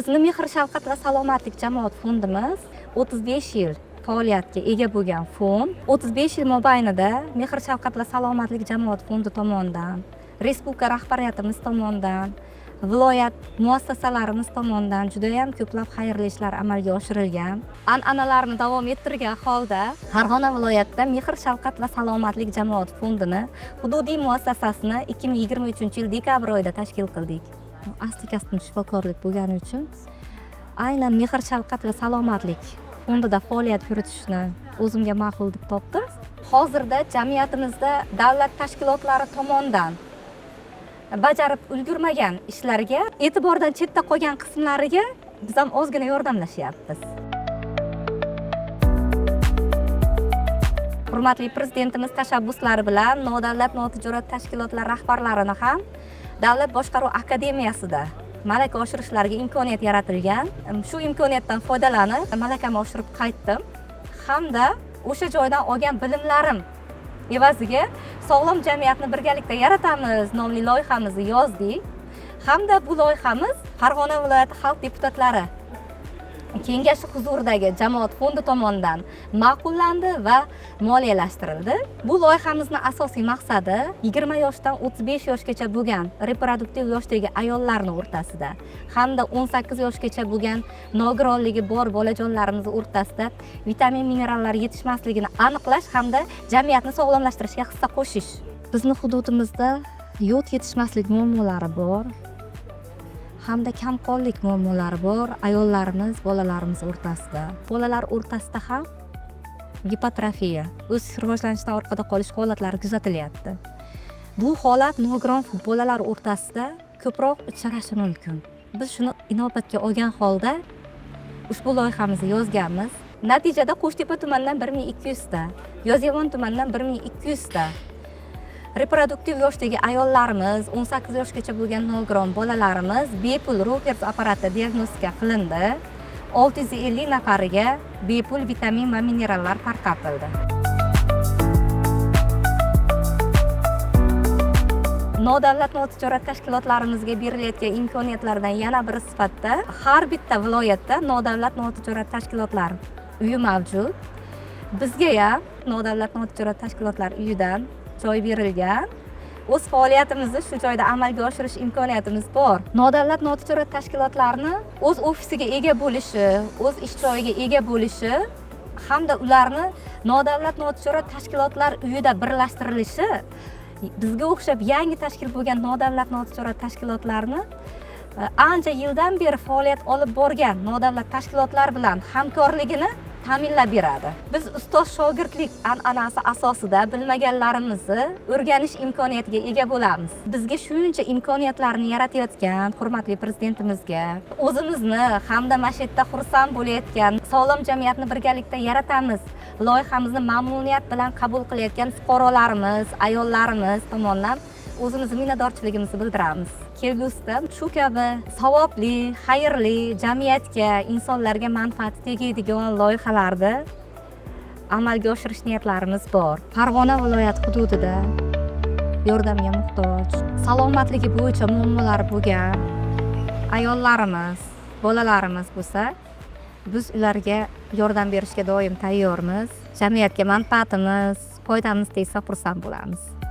Bizni Mehr shafqat va salomatlik jamoat fondimiz 35 yil faoliyatga ega bo'lgan fond. 35 yil mobaynida Mehr shafqat va salomatlik jamoat fondi tomonidan, respublika rahbariyatimiz tomonidan, viloyat muassasalarimiz tomonidan juda ham ko'plab xayrli ishlar amalga oshirilgan. An'analarni davom ettirgan holda Farg'ona viloyatida Mehr shafqat va salomatlik jamoat fondini hududiy muassasasini 2023-yil dekabr oyida tashkil qildik. Asli kasbim shifokorlik bo'lgani uchun aynan Mehr shafqat va salomatlik fondida faoliyat yuritishni o'zimga ma'qul deb topdim. Hozirda jamiyatimizda davlat tashkilotlari tomonidan bajarib ulgurmagan ishlarga, e'tibordan chetda qolgan qismlariga biz ham ozgina yordamlashyapmiz. Hurmatli prezidentimiz tashabbuslari bilan nodavlat notijorat tashkilotlar rahbarlarini ham Davlat boshqaruv akademiyasida malaka oshirishlarga imkoniyat yaratilgan. Shu imkoniyatdan foydalanib malakani oshirib qaytdim hamda o'sha joydan olgan bilimlarim evaziga sog'lom jamiyatni birgalikda yaratamiz nomli loyihamizni yozdik hamda bu loyihamiz Farg'ona viloyati xalq deputatlari kengashi huzuridagi jamoat fondi tomonidan ma'qullandi va moliyalashtirildi. Bu loyihamizning asosiy maqsadi 20 yoshdan 35 yoshgacha bo'lgan reproduktiv yoshdagi ayollarni o'rtasida hamda 18 yoshgacha bo'lgan nogironligi bor bolajonlarimiz o'rtasida vitamin minerallar yetishmasligini aniqlash hamda jamiyatni sog'lomlashtirishga hissa qo'shish. Bizning hududimizda yod yetishmaslik muammolari bor hamda kamqonlik muammolari bor ayollarimiz, bolalarimiz o'rtasida. Bolalar o'rtasida ham gipotrofiya, o'sish rivojlanishdan orqada qolish holatlari kuzatilyapti. Bu holat nogiron bolalar o'rtasida ko'proq uchrashi mumkin. Biz shuni inobatga olgan holda ushbu loyihamizni yozganmiz. Natijada Qo'shtepa tumanidan 1200 ta, Yozyovon tumanidan 1200 ta reproduktiv yoshdagi ayollarimiz, 18 yoshgacha bo'lgan nogiron bolalarimiz bepul Rutgers apparatida diagnostika qilindi. 650 nafariga bepul vitamin va minerallar tarqatildi. Nodavlat notijorat tashkilotlarimizga berilayotgan imkoniyatlardan yana biri sifatida har bitta viloyatda nodavlat notijorat tashkilotlar uyi mavjud. Bizga ham nodavlat notijorat tashkilotlar uyidan joy berilgan. O'z faoliyatimizni shu joyda amalga oshirish imkoniyatimiz bor. Nodavlat notijorat tashkilotlarni o'z ofisiga ega bo'lishi, o'z ish joyiga ega bo'lishi hamda ularni nodavlat notijorat tashkilotlar uyida birlashtirilishi bizga o'xshab yangi tashkil bo'lgan nodavlat notijorat tashkilotlarni ancha yildan beri faoliyat olib borgan nodavlat tashkilotlar bilan hamkorligini ta'minlab beradi. Biz ustoz shogirdlik an'anasi asosida bilmaganlarimizni o'rganish imkoniyatiga ega bo'lamiz. Bizga shuncha imkoniyatlarni yaratayotgan hurmatli prezidentimizga, o'zimizni hamda mana shu yerda xursand bo'layotgan sog'lom jamiyatni birgalikda yaratamiz loyihamizni mamnuniyat bilan qabul qilayotgan fuqarolarimiz, ayollarimiz tomonidan o'zimizni minnatdorchiligimizni bildiramiz. Kelgusida shu kabi savobli, xayrli, jamiyatga, insonlarga manfaati tegadigan loyihalarni amalga oshirish niyatlarimiz bor. Farg'ona viloyati hududida yordamga muhtoj, salomatligi bo'yicha muammolari bo'lgan ayollarimiz, bolalarimiz bo'lsa, biz ularga yordam berishga doim tayyormiz. Jamiyatga manfaatimiz, foydamiz tegsa xursand bo'lamiz.